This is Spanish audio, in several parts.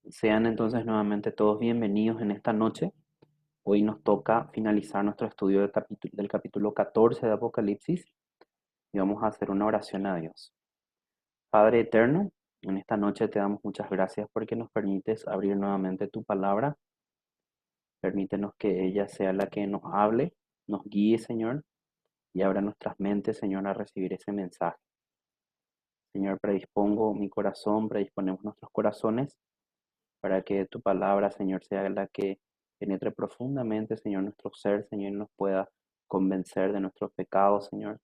Sean entonces nuevamente todos bienvenidos en esta noche. Hoy nos toca finalizar nuestro estudio del capítulo 14 de Apocalipsis y vamos a hacer una oración a Dios. Padre eterno, en esta noche te damos muchas gracias porque nos permites abrir nuevamente tu palabra. Permítenos que ella sea la que nos hable, nos guíe, Señor, y abra nuestras mentes, Señor, a recibir ese mensaje. Señor, predispongo mi corazón, predisponemos nuestros corazones para que tu palabra, Señor, sea la que penetre profundamente, Señor, nuestro ser, Señor, y nos pueda convencer de nuestros pecados, Señor,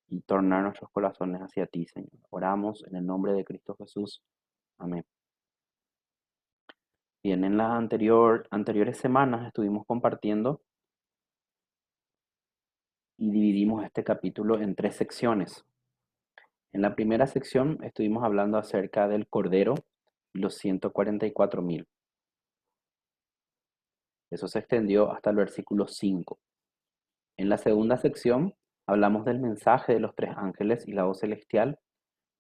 y tornar nuestros corazones hacia ti, Señor. Oramos en el nombre de Cristo Jesús. Amén. Bien, en las anteriores semanas estuvimos compartiendo y dividimos este capítulo en tres secciones. En la primera sección estuvimos hablando acerca del Cordero y los 144.000. Eso se extendió hasta el versículo 5. En la segunda sección hablamos del mensaje de los tres ángeles y la voz celestial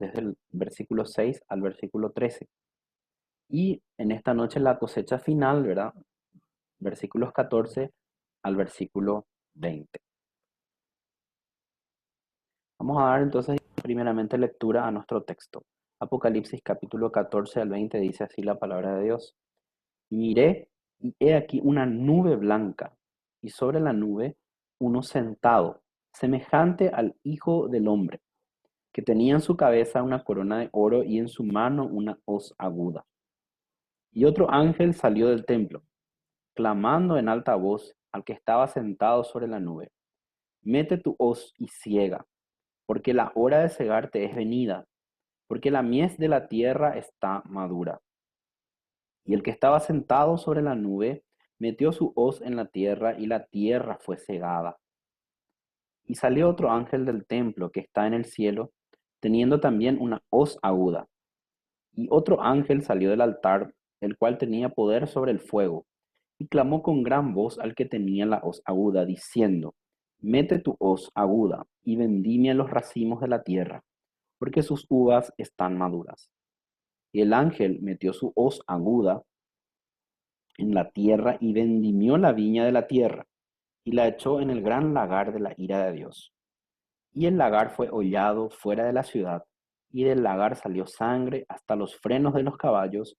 desde el versículo 6 al versículo 13. Y en esta noche la cosecha final, ¿verdad? Versículos 14 al versículo 20. Vamos a dar entonces primeramente lectura a nuestro texto. Apocalipsis capítulo 14 al 20 dice así la palabra de Dios. Y miré, y he aquí una nube blanca, y sobre la nube uno sentado, semejante al Hijo del Hombre, que tenía en su cabeza una corona de oro y en su mano una hoz aguda. Y otro ángel salió del templo, clamando en alta voz al que estaba sentado sobre la nube: Mete tu hoz y ciega, porque la hora de cegarte es venida, porque la mies de la tierra está madura. Y el que estaba sentado sobre la nube metió su hoz en la tierra, y la tierra fue cegada. Y salió otro ángel del templo que está en el cielo, teniendo también una hoz aguda. Y otro ángel salió del altar, el cual tenía poder sobre el fuego, y clamó con gran voz al que tenía la hoz aguda, diciendo: Mete tu hoz aguda, y vendimia los racimos de la tierra, porque sus uvas están maduras. Y el ángel metió su hoz aguda en la tierra, y vendimió la viña de la tierra, y la echó en el gran lagar de la ira de Dios. Y el lagar fue hollado fuera de la ciudad, y del lagar salió sangre hasta los frenos de los caballos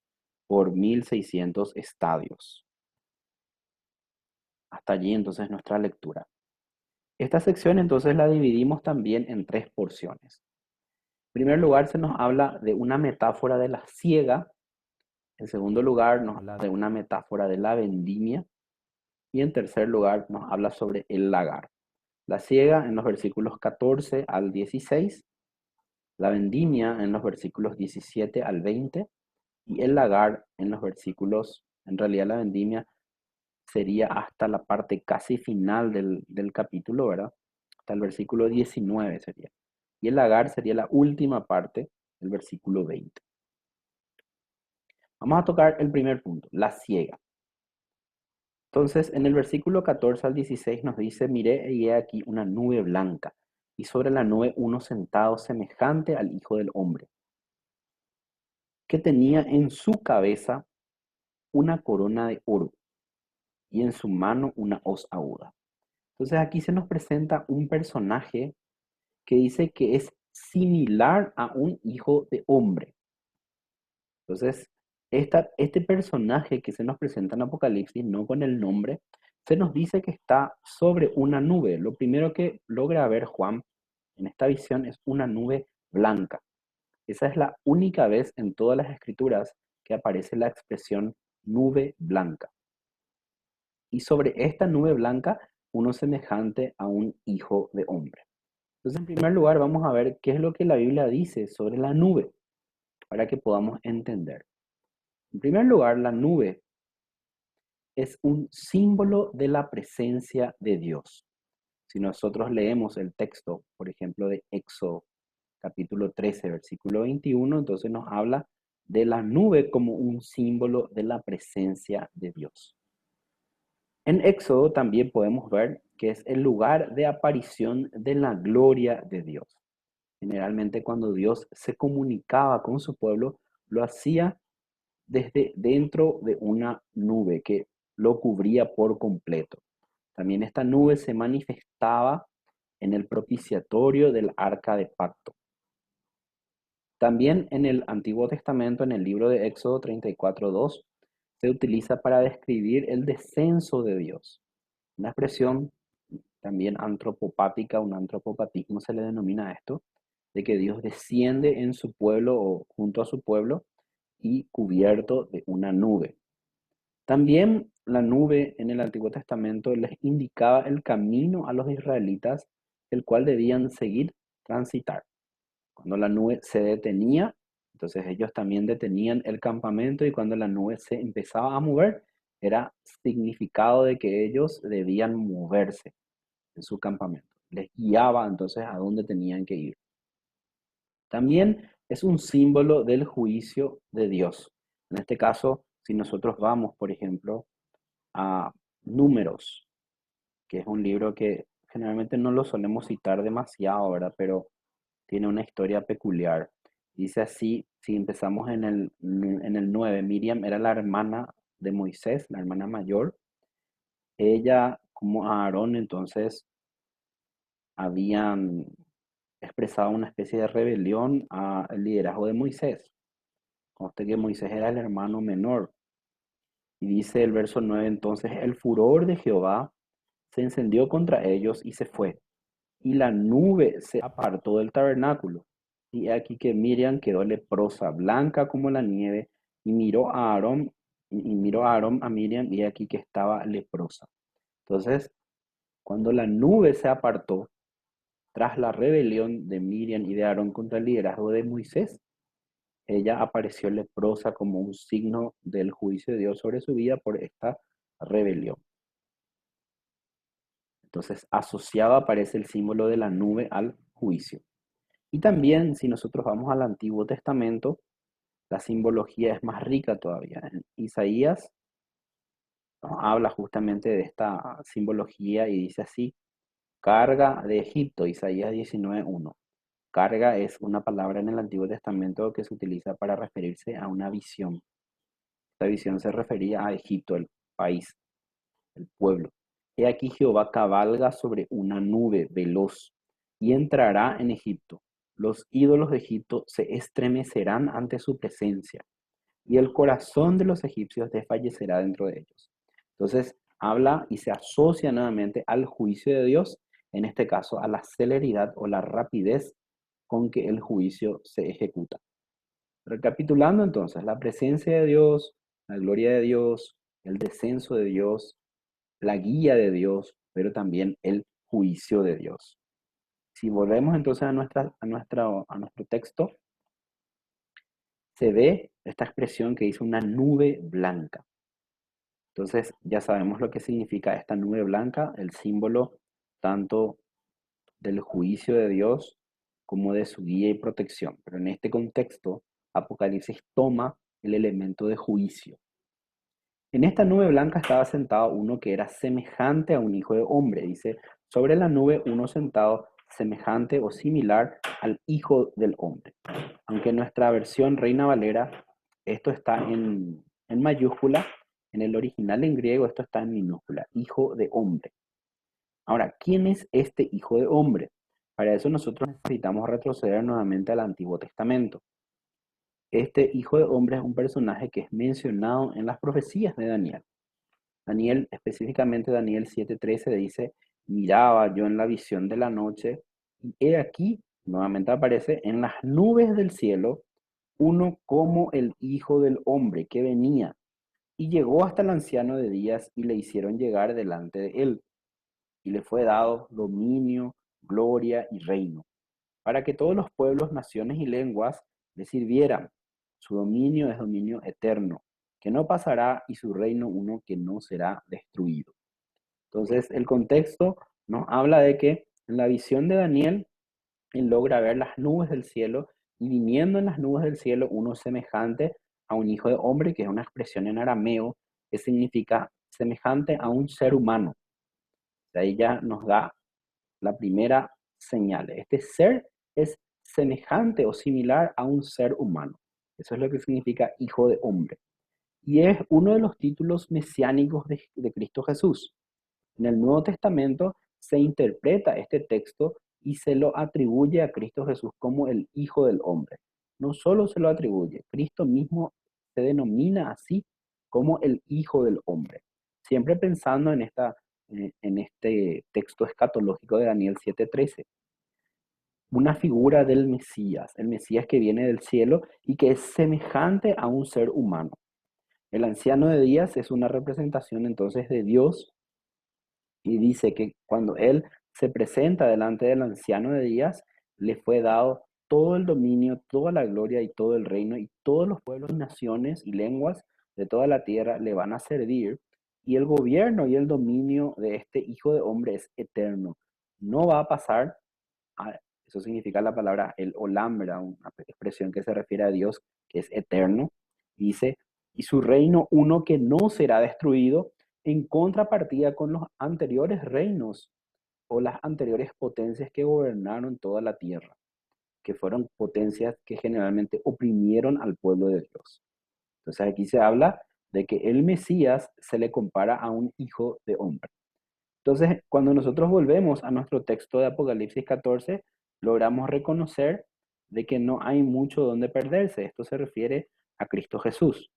por 1.600 estadios. Hasta allí entonces nuestra lectura. Esta sección entonces la dividimos también en tres porciones. En primer lugar se nos habla de una metáfora de la siega. En segundo lugar nos habla de una metáfora de la vendimia. Y en tercer lugar nos habla sobre el lagar. La siega en los versículos 14 al 16, la vendimia en los versículos 17 al 20 y el lagar en los versículos, en realidad la vendimia sería hasta la parte casi final del capítulo, ¿verdad? Hasta el versículo 19 sería. Y el lagar sería la última parte, el versículo 20. Vamos a tocar el primer punto, la siega. Entonces, en el versículo 14 al 16 nos dice: Miré y he aquí una nube blanca, y sobre la nube uno sentado semejante al Hijo del Hombre, que tenía en su cabeza una corona de oro, y en su mano una hoz aguda. Entonces aquí se nos presenta un personaje que dice que es similar a un hijo de hombre. Entonces, este personaje que se nos presenta en Apocalipsis, no con el nombre, se nos dice que está sobre una nube. Lo primero que logra ver Juan en esta visión es una nube blanca. Esa es la única vez en todas las escrituras que aparece la expresión nube blanca. Y sobre esta nube blanca, uno semejante a un hijo de hombre. Entonces, en primer lugar, vamos a ver qué es lo que la Biblia dice sobre la nube, para que podamos entender. En primer lugar, la nube es un símbolo de la presencia de Dios. Si nosotros leemos el texto, por ejemplo, de Éxodo capítulo 13, versículo 21, entonces nos habla de la nube como un símbolo de la presencia de Dios. En Éxodo también podemos ver que es el lugar de aparición de la gloria de Dios. Generalmente cuando Dios se comunicaba con su pueblo, lo hacía desde dentro de una nube que lo cubría por completo. También esta nube se manifestaba en el propiciatorio del arca de pacto. También en el Antiguo Testamento, en el libro de Éxodo 34:2, se utiliza para describir el descenso de Dios. Una expresión también antropopática, un antropopatismo se le denomina a esto, de que Dios desciende en su pueblo o junto a su pueblo y cubierto de una nube. También la nube en el Antiguo Testamento les indicaba el camino a los israelitas, el cual debían seguir transitar. Cuando la nube se detenía, entonces ellos también detenían el campamento, y cuando la nube se empezaba a mover, era significado de que ellos debían moverse en su campamento. Les guiaba entonces a dónde tenían que ir. También es un símbolo del juicio de Dios. En este caso, si nosotros vamos, por ejemplo, a Números, que es un libro que generalmente no lo solemos citar demasiado, ¿verdad? Pero tiene una historia peculiar. Dice así, si empezamos en el 9, Miriam era la hermana de Moisés, la hermana mayor. Ella, como Aarón, entonces habían expresado una especie de rebelión al liderazgo de Moisés. Conste que Moisés era el hermano menor. Y dice el verso 9, entonces el furor de Jehová se encendió contra ellos y se fue. Y la nube se apartó del tabernáculo. Y aquí que Miriam quedó leprosa, blanca como la nieve, y miró a Aarón, y miró a Aarón a Miriam, y aquí que estaba leprosa. Entonces, cuando la nube se apartó, tras la rebelión de Miriam y de Aarón contra el liderazgo de Moisés, ella apareció leprosa como un signo del juicio de Dios sobre su vida por esta rebelión. Entonces, asociado aparece el símbolo de la nube al juicio. Y también, si nosotros vamos al Antiguo Testamento, la simbología es más rica todavía. En Isaías nos habla justamente de esta simbología y dice así: carga de Egipto, Isaías 19:1. Carga es una palabra en el Antiguo Testamento que se utiliza para referirse a una visión. Esta visión se refería a Egipto, el país, el pueblo. He aquí Jehová cabalga sobre una nube veloz y entrará en Egipto. Los ídolos de Egipto se estremecerán ante su presencia y el corazón de los egipcios desfallecerá dentro de ellos. Entonces habla y se asocia nuevamente al juicio de Dios, en este caso a la celeridad o la rapidez con que el juicio se ejecuta. Recapitulando entonces, la presencia de Dios, la gloria de Dios, el descenso de Dios, la guía de Dios, pero también el juicio de Dios. Si volvemos entonces a nuestro texto, se ve esta expresión que dice una nube blanca. Entonces ya sabemos lo que significa esta nube blanca, el símbolo tanto del juicio de Dios como de su guía y protección. Pero en este contexto, Apocalipsis toma el elemento de juicio. En esta nube blanca estaba sentado uno que era semejante a un hijo de hombre. Dice, sobre la nube uno sentado semejante o similar al hijo del hombre. Aunque en nuestra versión Reina Valera, esto está en mayúscula, en el original en griego esto está en minúscula, hijo de hombre. Ahora, ¿quién es este hijo de hombre? Para eso nosotros necesitamos retroceder nuevamente al Antiguo Testamento. Este hijo de hombre es un personaje que es mencionado en las profecías de Daniel. Daniel, específicamente Daniel 7:13 dice, miraba yo en la visión de la noche, y he aquí, nuevamente aparece, en las nubes del cielo, uno como el Hijo del Hombre que venía, y llegó hasta el anciano de días, y le hicieron llegar delante de él, y le fue dado dominio, gloria y reino, para que todos los pueblos, naciones y lenguas le sirvieran. Su dominio es dominio eterno, que no pasará, y su reino uno que no será destruido. Entonces, el contexto nos habla de que en la visión de Daniel, él logra ver las nubes del cielo, y viniendo en las nubes del cielo uno semejante a un hijo de hombre, que es una expresión en arameo que significa semejante a un ser humano. De ahí ya nos da la primera señal. Este ser es semejante o similar a un ser humano. Eso es lo que significa hijo de hombre. y es uno de los títulos mesiánicos de Cristo Jesús. En el Nuevo Testamento se interpreta este texto y se lo atribuye a Cristo Jesús como el Hijo del Hombre. No solo se lo atribuye, Cristo mismo se denomina así como el Hijo del Hombre. Siempre pensando en este texto escatológico de Daniel 7:13, una figura del Mesías, el Mesías que viene del cielo y que es semejante a un ser humano. El anciano de días es una representación entonces de Dios y dice que cuando él se presenta delante del anciano de días, le fue dado todo el dominio, toda la gloria y todo el reino, y todos los pueblos, naciones y lenguas de toda la tierra le van a servir, y el gobierno y el dominio de este Hijo de Hombre es eterno. No va a pasar, eso significa la palabra el olam, ¿verdad? Una expresión que se refiere a Dios que es eterno. Dice, y su reino uno que no será destruido, en contrapartida con los anteriores reinos o las anteriores potencias que gobernaron toda la tierra, que fueron potencias que generalmente oprimieron al pueblo de Dios. Entonces aquí se habla de que el Mesías se le compara a un hijo de hombre. Entonces, cuando nosotros volvemos a nuestro texto de Apocalipsis 14, logramos reconocer de que no hay mucho donde perderse. Esto se refiere a Cristo Jesús.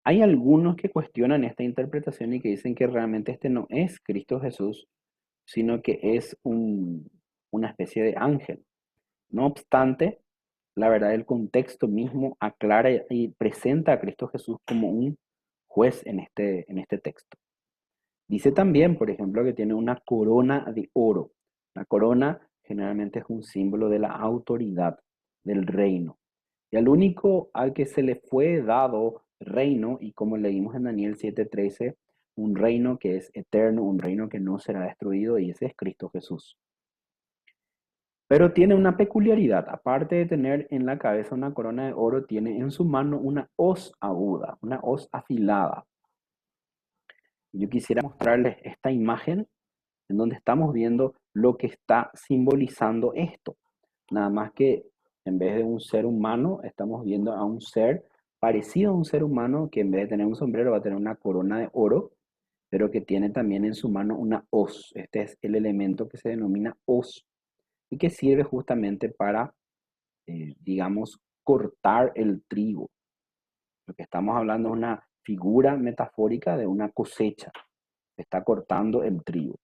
Hay algunos que cuestionan esta interpretación y que dicen que realmente este no es Cristo Jesús, sino que es una especie de ángel. No obstante, la verdad, el contexto mismo aclara y presenta a Cristo Jesús como un juez en este texto. Dice también, por ejemplo, que tiene una corona de oro. La corona generalmente es un símbolo de la autoridad del reino. Y al único al que se le fue dado reino, y como leímos en Daniel 7:13, un reino que es eterno, un reino que no será destruido, y ese es Cristo Jesús. Pero tiene una peculiaridad, aparte de tener en la cabeza una corona de oro, tiene en su mano una hoz aguda, una hoz afilada. Yo quisiera mostrarles esta imagen en donde estamos viendo lo que está simbolizando esto. Nada más que en vez de un ser humano, estamos viendo a un ser parecido a un ser humano que en vez de tener un sombrero va a tener una corona de oro, pero que tiene también en su mano una hoz. Este es el elemento que se denomina hoz y que sirve justamente para, digamos, cortar el trigo. Lo que estamos hablando es una figura metafórica de una cosecha. Se está cortando el trigo.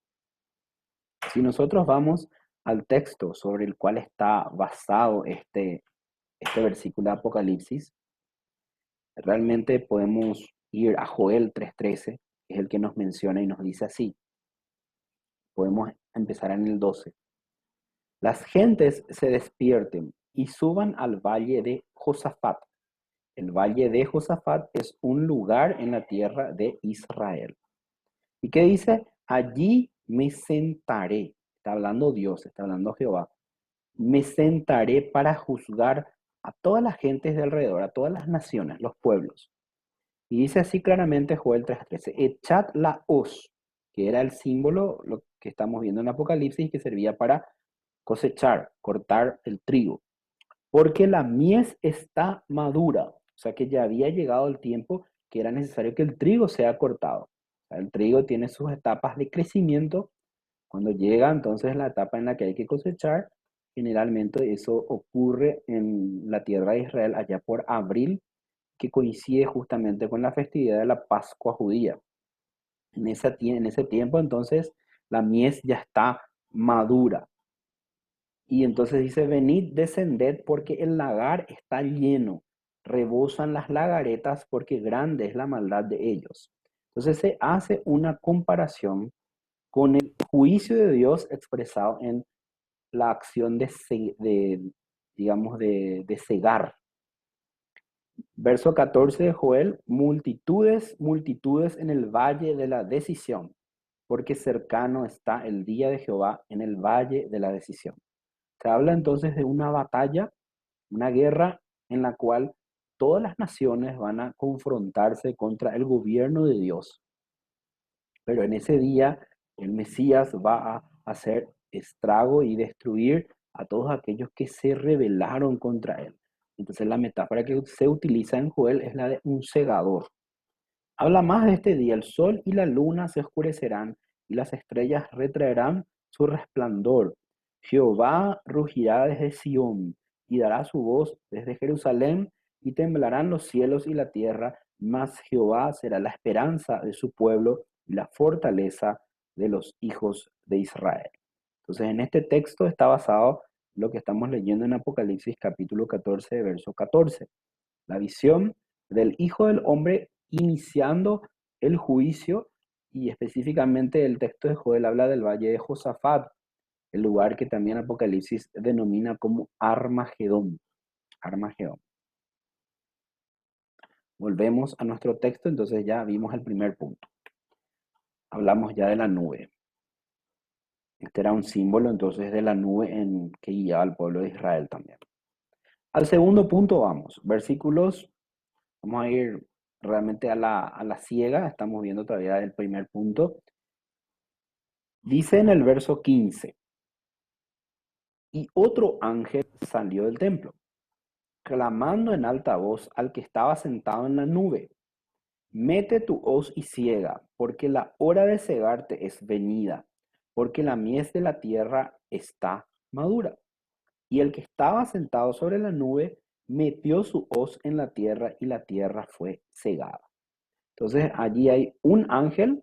Si nosotros vamos al texto sobre el cual está basado este versículo de Apocalipsis, realmente podemos ir a Joel 3:13, que es el que nos menciona y nos dice así. Podemos empezar en el 12. Las gentes se despierten y suban al valle de Josafat. El valle de Josafat es un lugar en la tierra de Israel. ¿Y qué dice? Allí me sentaré. Está hablando Dios, está hablando Jehová. Me sentaré para juzgar a todas las gentes de alrededor, a todas las naciones, los pueblos. Y dice así claramente Joel 3:13, echad la hoz, que era el símbolo, lo que estamos viendo en Apocalipsis, que servía para cosechar, cortar el trigo, porque la mies está madura, o sea que ya había llegado el tiempo que era necesario que el trigo sea cortado. O sea, el trigo tiene sus etapas de crecimiento. Cuando llega entonces la etapa en la que hay que cosechar, generalmente eso ocurre en la tierra de Israel allá por abril, que coincide justamente con la festividad de la Pascua judía. En ese tiempo entonces la mies ya está madura. Y entonces dice, venid, descended porque el lagar está lleno, rebosan las lagaretas porque grande es la maldad de ellos. Entonces se hace una comparación con el juicio de Dios expresado en la acción digamos, de cegar. Verso 14 de Joel, multitudes, multitudes en el valle de la decisión, porque cercano está el día de Jehová en el valle de la decisión. Se habla entonces de una batalla, una guerra en la cual todas las naciones van a confrontarse contra el gobierno de Dios. Pero en ese día el Mesías va a hacer estrago y destruir a todos aquellos que se rebelaron contra él. Entonces la metáfora que se utiliza en Joel es la de un segador. Habla más de este día: el sol y la luna se oscurecerán y las estrellas retraerán su resplandor. Jehová rugirá desde Sión y dará su voz desde Jerusalén, y temblarán los cielos y la tierra, mas Jehová será la esperanza de su pueblo y la fortaleza de los hijos de Israel. Entonces, en este texto está basado lo que estamos leyendo en Apocalipsis capítulo 14, verso 14. La visión del Hijo del Hombre iniciando el juicio, y específicamente el texto de Joel habla del valle de Josafat, el lugar que también Apocalipsis denomina como Armagedón. Armagedón. Volvemos a nuestro texto, entonces ya vimos el primer punto. Hablamos ya de la nube. Este era un símbolo entonces de la nube que guiaba al pueblo de Israel también. Al segundo punto vamos, versículos. Vamos a ir realmente a la ciega, estamos viendo todavía el primer punto. Dice en el verso 15, y otro ángel salió del templo, clamando en alta voz al que estaba sentado en la nube: mete tu hoz y ciega, porque la hora de cegarte es venida, porque la mies de la tierra está madura. Y el que estaba sentado sobre la nube metió su hoz en la tierra, y la tierra fue cegada. Entonces allí hay un ángel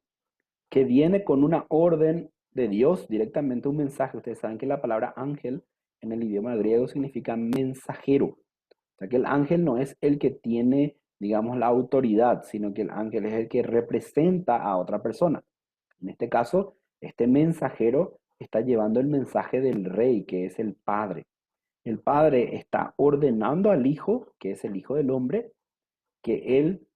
que viene con una orden de Dios, directamente un mensaje. Ustedes saben que la palabra ángel en el idioma griego significa mensajero. O sea que el ángel no es el que tiene, digamos, la autoridad, sino que el ángel es el que representa a otra persona. En este caso, este mensajero está llevando el mensaje del rey, que es el Padre. El Padre está ordenando al Hijo, que es el Hijo del Hombre, que él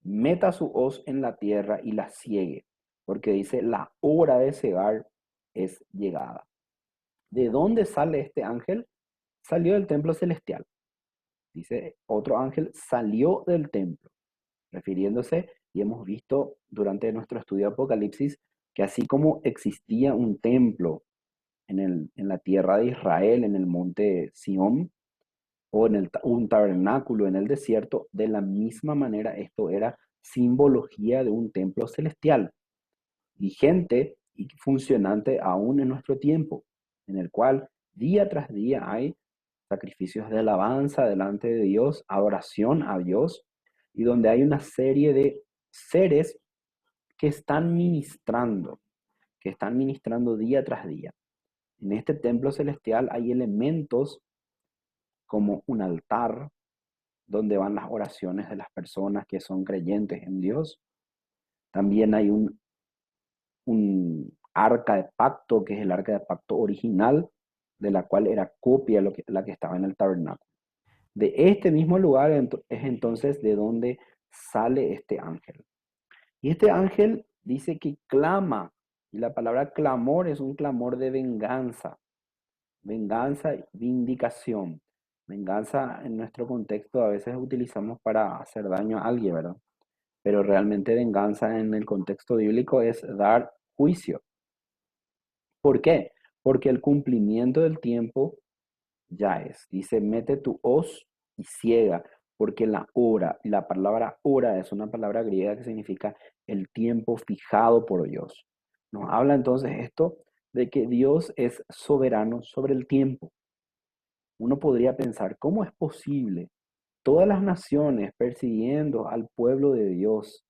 meta su hoz en la tierra y la ciegue, porque dice: la hora de cegar es llegada. ¿De dónde sale este ángel? Salió del templo celestial. Dice: otro ángel salió del templo, refiriéndose, y hemos visto durante nuestro estudio de Apocalipsis, que así como existía un templo en la tierra de Israel, en el monte Sión, o un tabernáculo en el desierto, de la misma manera esto era simbología de un templo celestial, vigente y funcionante aún en nuestro tiempo, en el cual día tras día hay sacrificios de alabanza delante de Dios, adoración a Dios, y donde hay una serie de seres que están ministrando día tras día. En este templo celestial hay elementos como un altar, donde van las oraciones de las personas que son creyentes en Dios. También hay un arca de pacto, que es el arca de pacto original, de la cual era copia la que estaba en el tabernáculo. De este mismo lugar es entonces de donde sale este ángel. Y este ángel dice que clama, y la palabra clamor es un clamor de venganza, venganza y vindicación. Venganza en nuestro contexto a veces utilizamos para hacer daño a alguien, ¿verdad? Pero realmente venganza en el contexto bíblico es dar juicio. ¿Por qué? Porque el cumplimiento del tiempo ya es. Dice: mete tu hoz y ciega, porque la hora, y la palabra hora es una palabra griega que significa el tiempo fijado por Dios. Nos habla entonces esto de que Dios es soberano sobre el tiempo. Uno podría pensar: ¿cómo es posible? Todas las naciones persiguiendo al pueblo de Dios,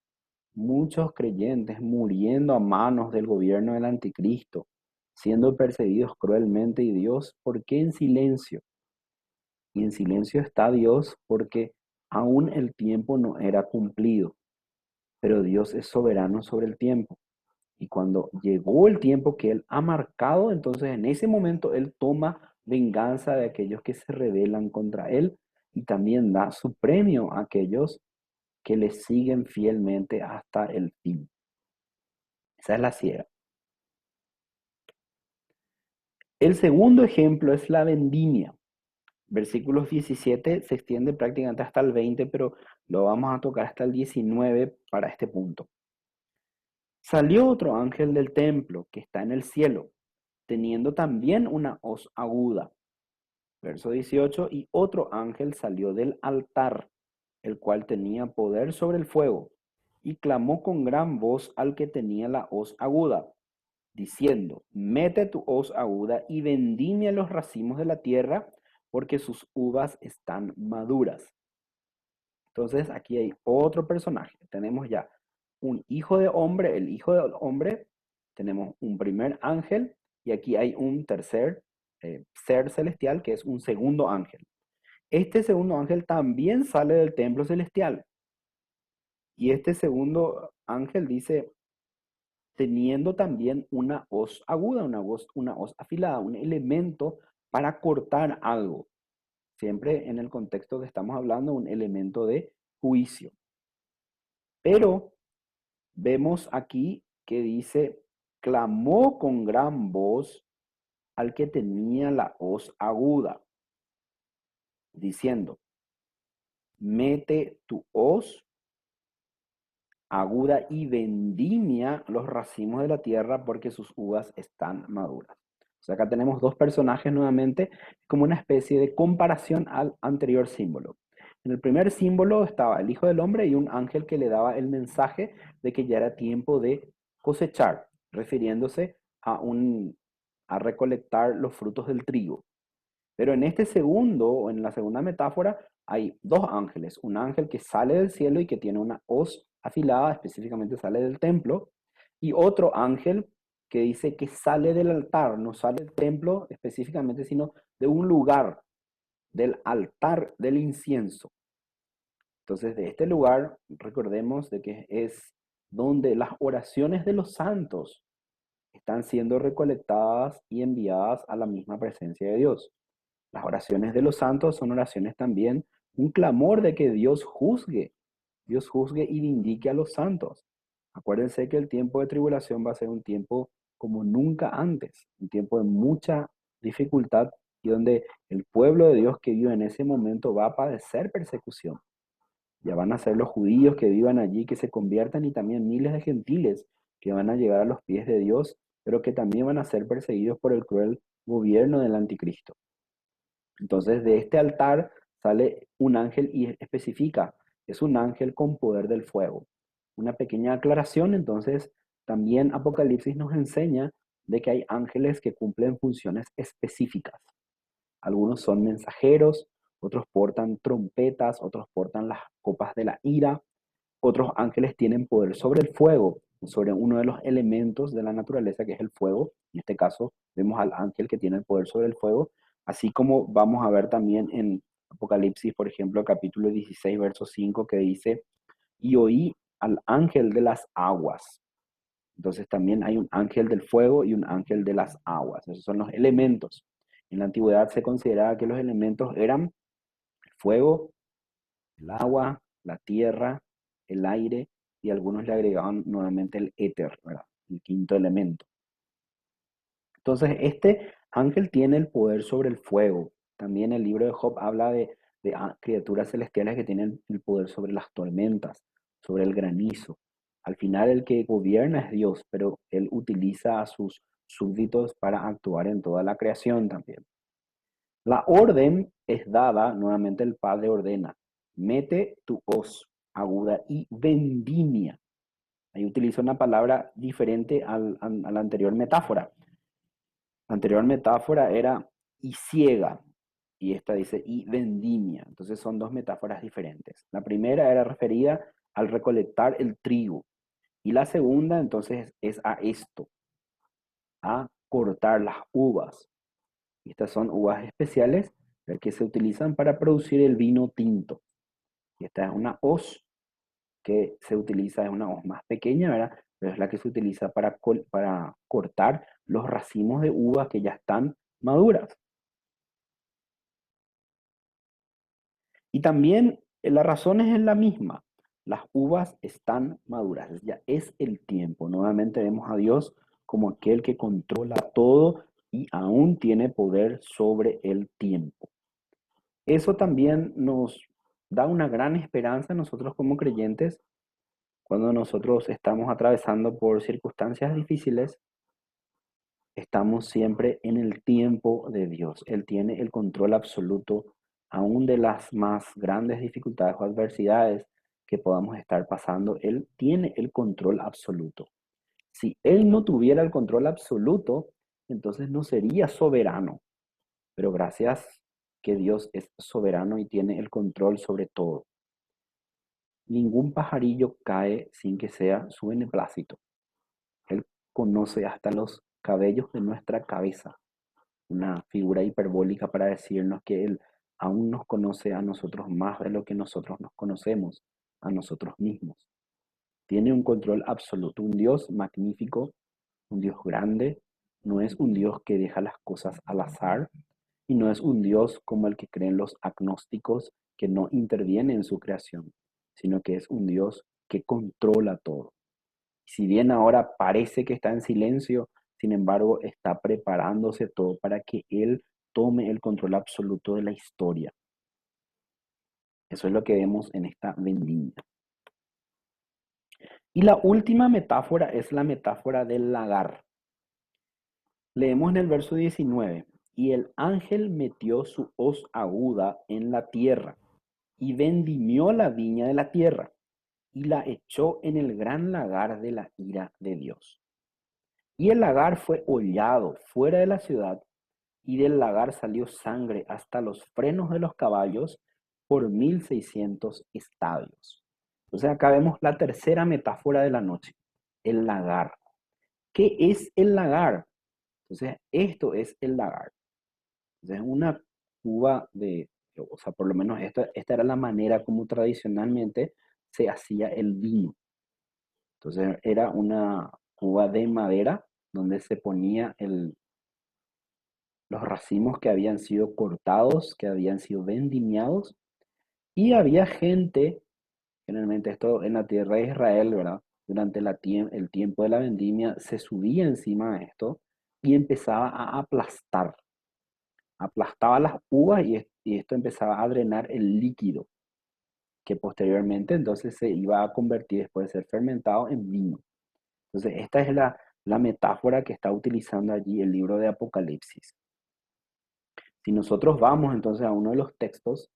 muchos creyentes muriendo a manos del gobierno del anticristo, siendo perseguidos cruelmente, y Dios, ¿por qué en silencio? Y en silencio está Dios porque aún el tiempo no era cumplido, pero Dios es soberano sobre el tiempo. Y cuando llegó el tiempo que Él ha marcado, entonces en ese momento Él toma venganza de aquellos que se rebelan contra Él, y también da su premio a aquellos que le siguen fielmente hasta el fin. Esa es la ciega. El segundo ejemplo es la vendimia. Versículos 17 se extiende prácticamente hasta el 20, pero lo vamos a tocar hasta el 19 para este punto. Salió otro ángel del templo que está en el cielo, teniendo también una hoz aguda, Verso 18, y otro ángel salió del altar, el cual tenía poder sobre el fuego, y clamó con gran voz al que tenía la hoz aguda, diciendo, mete tu hoz aguda y vendimia los racimos de la tierra, porque sus uvas están maduras. Entonces aquí hay otro personaje. Tenemos ya un hijo de hombre, el hijo del hombre, tenemos un primer ángel y aquí hay un tercer ser celestial que es un segundo ángel. Este segundo ángel también sale del templo celestial y este segundo ángel dice, teniendo también una hoz aguda, una hoz afilada, un elemento para cortar algo. Siempre en el contexto que estamos hablando, un elemento de juicio. Pero vemos aquí que dice, clamó con gran voz al que tenía la hoz aguda, diciendo, mete tu hoz aguda y vendimia los racimos de la tierra porque sus uvas están maduras. O sea, acá tenemos dos personajes nuevamente, como una especie de comparación al anterior símbolo. En el primer símbolo estaba el Hijo del Hombre y un ángel que le daba el mensaje de que ya era tiempo de cosechar, refiriéndose a recolectar los frutos del trigo. Pero en este segundo, o en la segunda metáfora, hay dos ángeles. Un ángel que sale del cielo y que tiene una hoz afilada, específicamente sale del templo, y otro ángel que dice que sale del altar, no sale del templo específicamente, sino de un lugar, del altar del incienso. Entonces, de este lugar, recordemos de que es donde las oraciones de los santos están siendo recolectadas y enviadas a la misma presencia de Dios. Las oraciones de los santos son oraciones también, un clamor de que Dios juzgue y vindique a los santos. Acuérdense que el tiempo de tribulación va a ser un tiempo como nunca antes, un tiempo de mucha dificultad y donde el pueblo de Dios que vive en ese momento va a padecer persecución. Ya van a ser los judíos que vivan allí, que se conviertan y también miles de gentiles que van a llegar a los pies de Dios, pero que también van a ser perseguidos por el cruel gobierno del anticristo. Entonces, de este altar sale un ángel y especifica, es un ángel con poder del fuego. Una pequeña aclaración, entonces, también Apocalipsis nos enseña de que hay ángeles que cumplen funciones específicas. Algunos son mensajeros, otros portan trompetas, otros portan las copas de la ira, otros ángeles tienen poder sobre el fuego, sobre uno de los elementos de la naturaleza que es el fuego. En este caso vemos al ángel que tiene el poder sobre el fuego, así como vamos a ver también en Apocalipsis, por ejemplo, capítulo 16, verso 5, que dice, y oí al ángel de las aguas. Entonces también hay un ángel del fuego y un ángel de las aguas. Esos son los elementos. En la antigüedad se consideraba que los elementos eran el fuego, el agua, la tierra, el aire, y algunos le agregaban nuevamente el éter, ¿verdad? El quinto elemento. Entonces, este ángel tiene el poder sobre el fuego. También el libro de Job habla de criaturas celestiales que tienen el poder sobre las tormentas, sobre el granizo. Al final, el que gobierna es Dios, pero él utiliza a sus súbditos para actuar en toda la creación también. La orden es dada, nuevamente el Padre ordena, mete tu hoz aguda y vendimia. Ahí utiliza una palabra diferente a la anterior metáfora. La anterior metáfora era y ciega, y esta dice y vendimia. Entonces son dos metáforas diferentes. La primera era referida al recolectar el trigo, y la segunda entonces es a esto, a cortar las uvas. Estas son uvas especiales que se utilizan para producir el vino tinto. Y esta es una hoz que se utiliza, es una hoz más pequeña, ¿verdad? Pero es la que se utiliza para cortar los racimos de uvas que ya están maduras. Y también la razón es la misma. Las uvas están maduras, ya es el tiempo. Nuevamente vemos a Dios como aquel que controla todo y aún tiene poder sobre el tiempo. Eso también nos da una gran esperanza a nosotros como creyentes cuando nosotros estamos atravesando por circunstancias difíciles, estamos siempre en el tiempo de Dios. Él tiene el control absoluto, aún de las más grandes dificultades o adversidades que podamos estar pasando. Él tiene el control absoluto. Si Él no tuviera el control absoluto, entonces no sería soberano. Pero gracias que Dios es soberano y tiene el control sobre todo. Ningún pajarillo cae sin que sea su beneplácito. Él conoce hasta los cabellos de nuestra cabeza, una figura hiperbólica para decirnos que Él aún nos conoce a nosotros más de lo que nosotros nos conocemos a nosotros mismos. Tiene un control absoluto, un Dios magnífico, un Dios grande, no es un Dios que deja las cosas al azar y no es un Dios como el que creen los agnósticos que no interviene en su creación, sino que es un Dios que controla todo. Si bien ahora parece que está en silencio, sin embargo está preparándose todo para que Él tome el control absoluto de la historia. Eso es lo que vemos en esta vendimia. Y la última metáfora es la metáfora del lagar. Leemos en el verso 19, y el ángel metió su hoz aguda en la tierra y vendimió la viña de la tierra y la echó en el gran lagar de la ira de Dios. Y el lagar fue hollado fuera de la ciudad, y del lagar salió sangre hasta los frenos de los caballos por 1600 estadios. Entonces acá vemos la tercera metáfora de la noche, el lagar. ¿Qué es el lagar? Entonces esto es el lagar. Entonces una cuba de, o sea, por lo menos esta era la manera como tradicionalmente se hacía el vino. Entonces era una cuba de madera donde se ponía los racimos que habían sido cortados, que habían sido vendimiados, y había gente, generalmente esto en la tierra de Israel, ¿verdad? Durante el tiempo de la vendimia se subía encima de esto y empezaba a aplastar. Aplastaba las uvas y esto empezaba a drenar el líquido, que posteriormente entonces se iba a convertir, después de ser fermentado, en vino. Entonces esta es la metáfora que está utilizando allí el libro de Apocalipsis. Si nosotros vamos entonces a uno de los textos,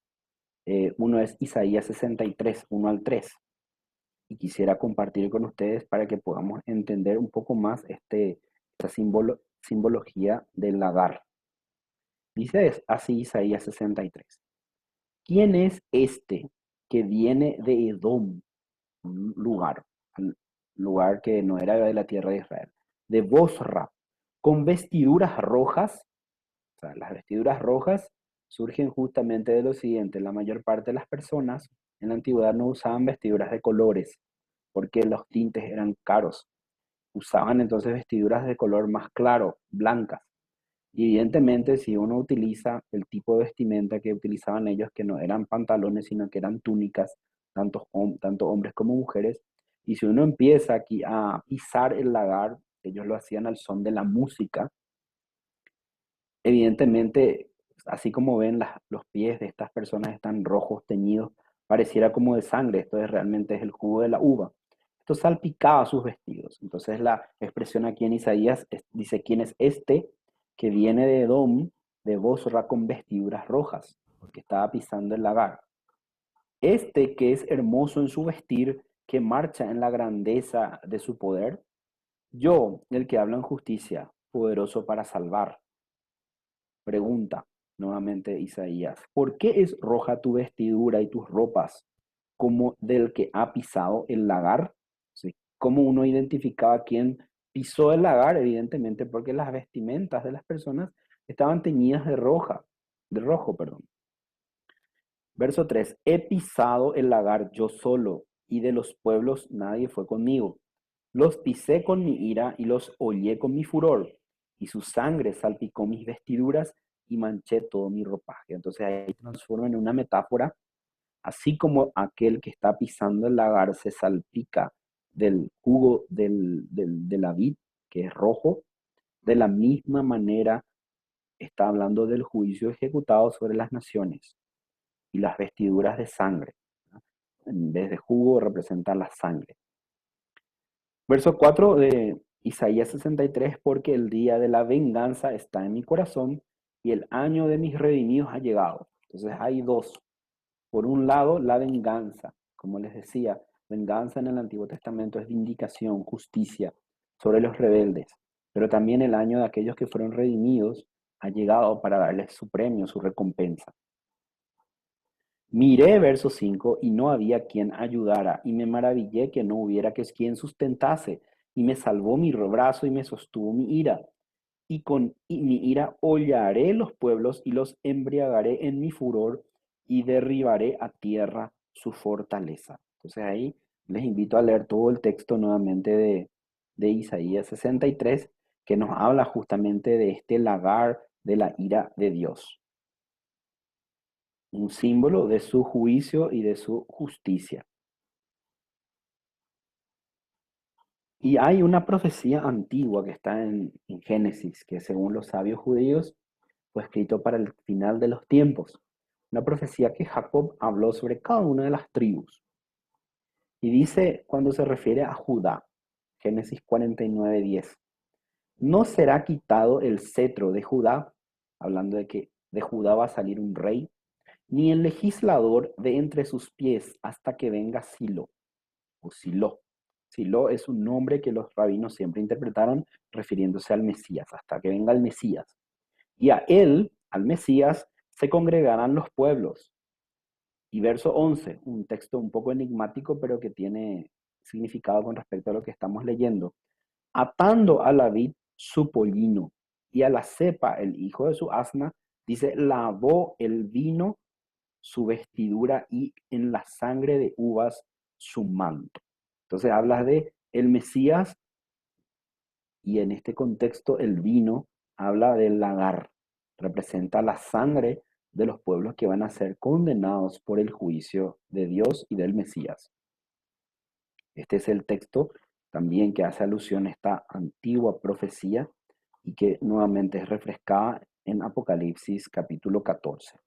uno es Isaías 63, 1 al 3. Y quisiera compartir con ustedes para que podamos entender un poco más esta simbología del lagar. Dice así Isaías 63. ¿Quién es este que viene de Edom, un lugar que no era de la tierra de Israel, de Bosra, con vestiduras rojas? O sea, las vestiduras rojas surgen justamente de lo siguiente: la mayor parte de las personas en la antigüedad no usaban vestiduras de colores porque los tintes eran caros. Usaban entonces vestiduras de color más claro, blancas. Y evidentemente, si uno utiliza el tipo de vestimenta que utilizaban ellos, que no eran pantalones, sino que eran túnicas, tanto hombres como mujeres, y si uno empieza aquí a pisar el lagar, ellos lo hacían al son de la música, evidentemente, así como ven los pies de estas personas están rojos, teñidos, pareciera como de sangre, esto realmente es el jugo de la uva. Esto salpicaba sus vestidos. Entonces la expresión aquí en Isaías dice: ¿quién es este que viene de Edom, de Bosra, con vestiduras rojas? Porque estaba pisando el lagar. Este que es hermoso en su vestir, que marcha en la grandeza de su poder. Yo, el que habla en justicia, poderoso para salvar. Pregunta nuevamente Isaías: ¿por qué es roja tu vestidura y tus ropas como del que ha pisado el lagar? ¿Sí? ¿Cómo uno identificaba quién pisó el lagar? Evidentemente porque las vestimentas de las personas estaban teñidas de rojo, perdón. Verso 3: he pisado el lagar yo solo, y de los pueblos nadie fue conmigo. Los pisé con mi ira y los hollé con mi furor, y su sangre salpicó mis vestiduras y manché todo mi ropaje. Entonces ahí transforma en una metáfora, así como aquel que está pisando el lagar se salpica del jugo de la vid, que es rojo, de la misma manera está hablando del juicio ejecutado sobre las naciones y las vestiduras de sangre. En vez de jugo representa la sangre. Verso 4 de Isaías 63, porque el día de la venganza está en mi corazón y el año de mis redimidos ha llegado. Entonces hay dos. Por un lado, la venganza. Como les decía, venganza en el Antiguo Testamento es vindicación, justicia sobre los rebeldes. Pero también el año de aquellos que fueron redimidos ha llegado para darles su premio, su recompensa. Miré, verso 5, y no había quien ayudara, y me maravillé que no hubiera que quien sustentase, y me salvó mi brazo y me sostuvo mi ira. Y mi ira hollaré los pueblos y los embriagaré en mi furor y derribaré a tierra su fortaleza. Entonces ahí les invito a leer todo el texto nuevamente de Isaías 63, que nos habla justamente de este lagar de la ira de Dios, un símbolo de su juicio y de su justicia. Y hay una profecía antigua que está en Génesis, que según los sabios judíos fue escrito para el final de los tiempos. Una profecía que Jacob habló sobre cada una de las tribus. Y dice cuando se refiere a Judá, Génesis 49:10, no será quitado el cetro de Judá, hablando de que de Judá va a salir un rey, ni el legislador de entre sus pies hasta que venga Silo o Silo. Silo es un nombre que los rabinos siempre interpretaron refiriéndose al Mesías, hasta que venga el Mesías. Y a él, al Mesías, se congregarán los pueblos. Y verso 11, un texto un poco enigmático, pero que tiene significado con respecto a lo que estamos leyendo. Atando a la vid su pollino y a la cepa el hijo de su asna, dice, lavó el vino su vestidura y en la sangre de uvas su manto. Entonces hablas de el Mesías y en este contexto el vino habla del lagar, representa la sangre de los pueblos que van a ser condenados por el juicio de Dios y del Mesías. Este es el texto también que hace alusión a esta antigua profecía y que nuevamente es refrescada en Apocalipsis capítulo 14.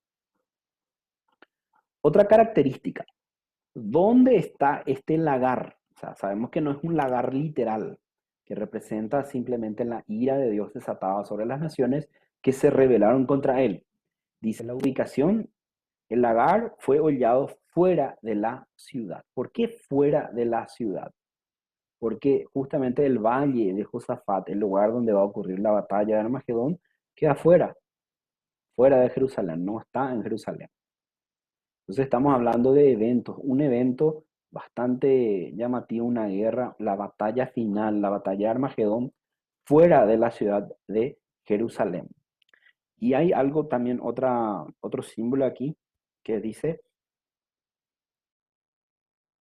Otra característica, ¿dónde está este lagar? O sea, sabemos que no es un lagar literal, que representa simplemente la ira de Dios desatada sobre las naciones que se rebelaron contra él. Dice la ubicación, el lagar fue hollado fuera de la ciudad. ¿Por qué fuera de la ciudad? Porque justamente el valle de Josafat, el lugar donde va a ocurrir la batalla de Armagedón, queda fuera, fuera de Jerusalén, no está en Jerusalén. Entonces estamos hablando de eventos, un evento bastante llamativo, una guerra, la batalla final, la batalla de Armagedón, fuera de la ciudad de Jerusalén. Y hay algo también, otro símbolo aquí, que dice,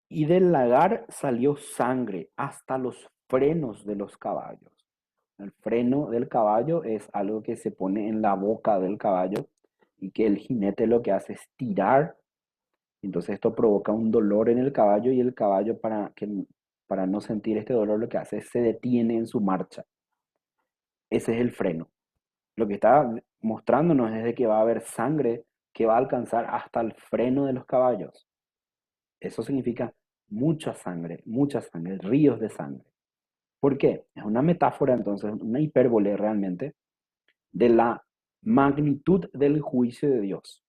y del lagar salió sangre hasta los frenos de los caballos. El freno del caballo es algo que se pone en la boca del caballo y que el jinete lo que hace es tirar. Entonces esto provoca un dolor en el caballo y el caballo para no sentir este dolor lo que hace es se detiene en su marcha. Ese es el freno. Lo que está mostrándonos es de que va a haber sangre que va a alcanzar hasta el freno de los caballos. Eso significa mucha sangre, ríos de sangre. ¿Por qué? Es una metáfora entonces, una hipérbole realmente, de la magnitud del juicio de Dios.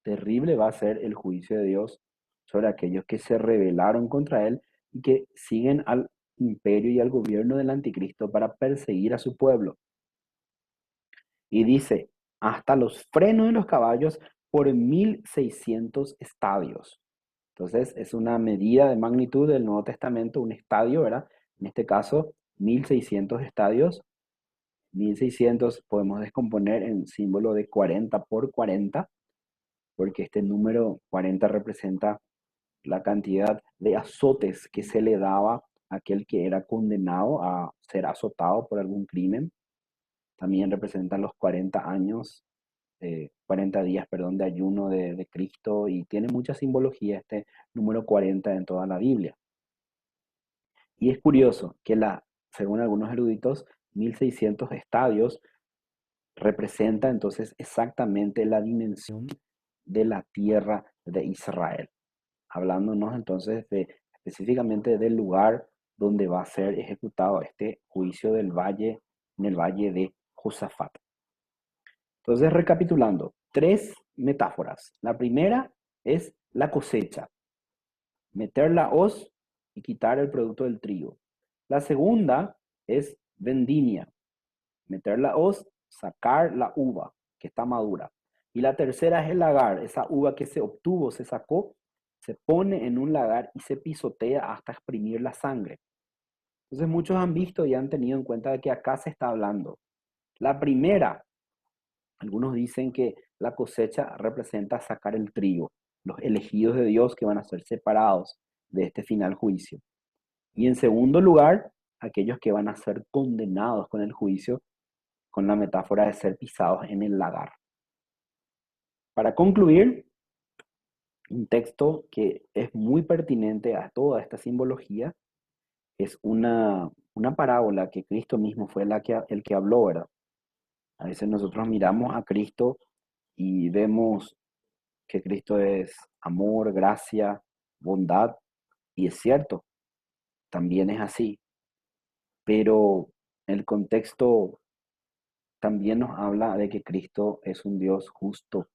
Terrible va a ser el juicio de Dios sobre aquellos que se rebelaron contra Él y que siguen al imperio y al gobierno del anticristo para perseguir a su pueblo. Y dice, hasta los frenos de los caballos por 1600 estadios. Entonces es una medida de magnitud del Nuevo Testamento, un estadio, ¿verdad? En este caso, 1600 estadios. 1600 podemos descomponer en símbolo de 40 por 40, porque este número 40 representa la cantidad de azotes que se le daba a aquel que era condenado a ser azotado por algún crimen. También representan los 40 años, 40 días, perdón, de ayuno de Cristo y tiene mucha simbología este número 40 en toda la Biblia. Y es curioso que según algunos eruditos, 1600 estadios representa entonces exactamente la dimensión de la tierra de Israel, hablándonos entonces específicamente del lugar donde va a ser ejecutado este juicio del valle, en el valle de Josafat. Entonces, recapitulando, tres metáforas. La primera es la cosecha, meter la hoz y quitar el producto del trigo. La segunda es vendimia, meter la hoz, sacar la uva que está madura. Y la tercera es el lagar, esa uva que se obtuvo, se sacó, se pone en un lagar y se pisotea hasta exprimir la sangre. Entonces muchos han visto y han tenido en cuenta de que acá se está hablando. La primera, algunos dicen que la cosecha representa sacar el trigo, los elegidos de Dios que van a ser separados de este final juicio. Y en segundo lugar, aquellos que van a ser condenados con el juicio, con la metáfora de ser pisados en el lagar. Para concluir, un texto que es muy pertinente a toda esta simbología es una parábola que Cristo mismo fue el que habló, ¿verdad? A veces nosotros miramos a Cristo y vemos que Cristo es amor, gracia, bondad, y es cierto, también es así, pero el contexto también nos habla de que Cristo es un Dios justo,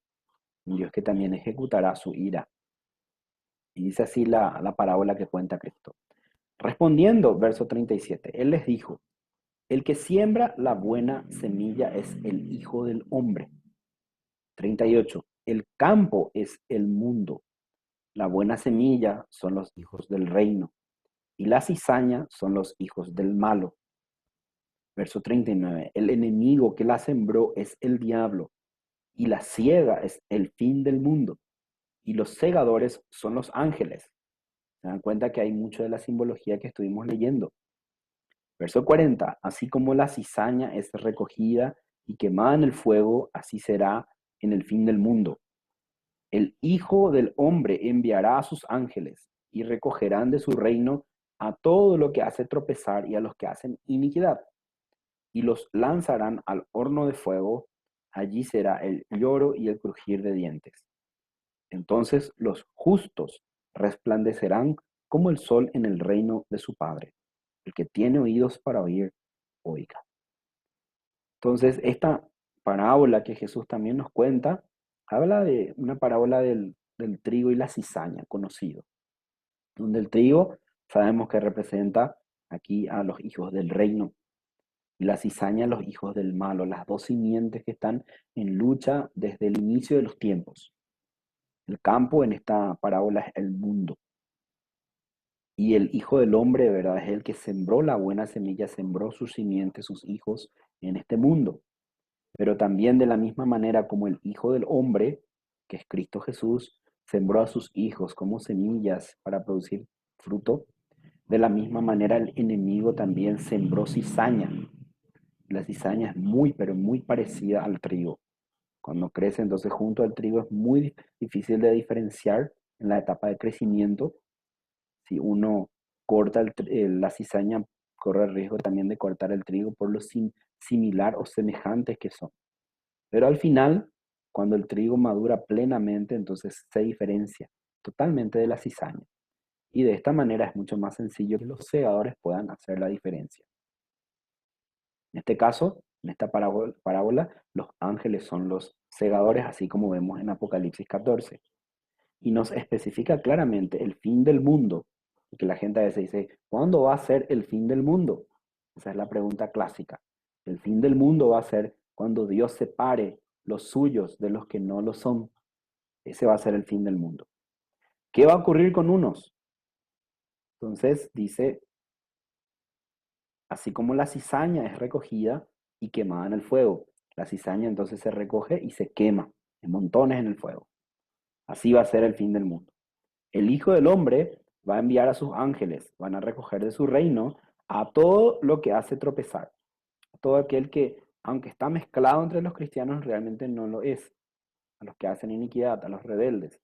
un Dios que también ejecutará su ira. Y dice así la parábola que cuenta Cristo. Respondiendo, verso 37, Él les dijo, el que siembra la buena semilla es el Hijo del Hombre. 38, el campo es el mundo. La buena semilla son los hijos del reino y la cizaña son los hijos del malo. Verso 39, el enemigo que la sembró es el diablo y la siega es el fin del mundo y los segadores son los ángeles. Se dan cuenta que hay mucho de la simbología que estuvimos leyendo. Verso 40, así como la cizaña es recogida y quemada en el fuego, así será en el fin del mundo. El Hijo del Hombre enviará a sus ángeles y recogerán de su reino a todo lo que hace tropezar y a los que hacen iniquidad, y los lanzarán al horno de fuego, allí será el lloro y el crujir de dientes. Entonces los justos resplandecerán como el sol en el reino de su Padre. El que tiene oídos para oír, oiga. Entonces, esta parábola que Jesús también nos cuenta, habla de una parábola del trigo y la cizaña, conocido. Donde el trigo sabemos que representa aquí a los hijos del reino y la cizaña a los hijos del malo, las dos simientes que están en lucha desde el inicio de los tiempos. El campo en esta parábola es el mundo. Y el Hijo del Hombre, ¿verdad? Es el que sembró la buena semilla, sembró sus simientes, sus hijos en este mundo. Pero también de la misma manera como el Hijo del Hombre, que es Cristo Jesús, sembró a sus hijos como semillas para producir fruto, de la misma manera el enemigo también sembró cizaña. La cizaña es muy, pero muy parecida al trigo. Cuando crece entonces junto al trigo es muy difícil de diferenciar en la etapa de crecimiento. Si uno corta la cizaña, corre el riesgo también de cortar el trigo por lo similar o semejantes que son. Pero al final, cuando el trigo madura plenamente, entonces se diferencia totalmente de la cizaña. Y de esta manera es mucho más sencillo que los segadores puedan hacer la diferencia. En este caso, en esta parábola, los ángeles son los segadores, así como vemos en Apocalipsis 14. Y nos especifica claramente el fin del mundo. Y que la gente a veces dice, ¿cuándo va a ser el fin del mundo? Esa es la pregunta clásica. El fin del mundo va a ser cuando Dios separe los suyos de los que no lo son. Ese va a ser el fin del mundo. ¿Qué va a ocurrir con unos? Entonces dice, así como la cizaña es recogida y quemada en el fuego. La cizaña entonces se recoge y se quema en montones en el fuego. Así va a ser el fin del mundo. El Hijo del Hombre va a enviar a sus ángeles, van a recoger de su reino a todo lo que hace tropezar, a todo aquel que, aunque está mezclado entre los cristianos, realmente no lo es, a los que hacen iniquidad, a los rebeldes.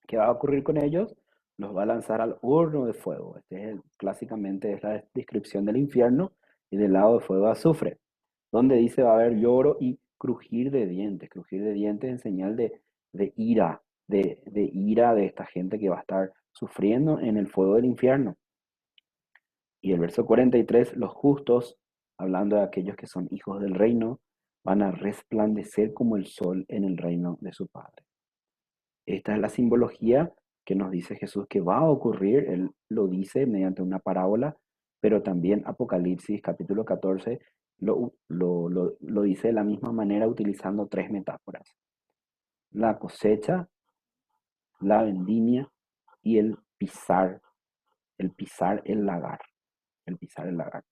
¿Qué va a ocurrir con ellos? Los va a lanzar al horno de fuego. Clásicamente es la descripción del infierno y del lago de fuego de azufre, donde dice va a haber lloro y crujir de dientes en señal de ira, de ira de esta gente que va a estar sufriendo en el fuego del infierno. Y el verso 43, los justos, hablando de aquellos que son hijos del reino, van a resplandecer como el sol en el reino de su Padre. Esta es la simbología que nos dice Jesús que va a ocurrir. Él lo dice mediante una parábola, pero también Apocalipsis capítulo 14 lo dice de la misma manera utilizando tres metáforas. La cosecha, la vendimia y el pisar el lagar, el pisar el lagar.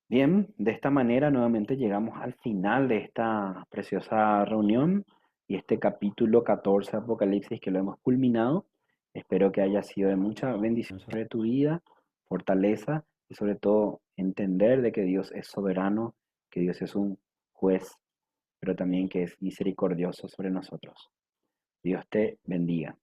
Bien, de esta manera nuevamente llegamos al final de esta preciosa reunión y este capítulo 14 de Apocalipsis que lo hemos culminado. Espero que haya sido de mucha bendición sobre tu vida, fortaleza y sobre todo entender de que Dios es soberano, que Dios es un juez, pero también que es misericordioso sobre nosotros. Dios te bendiga.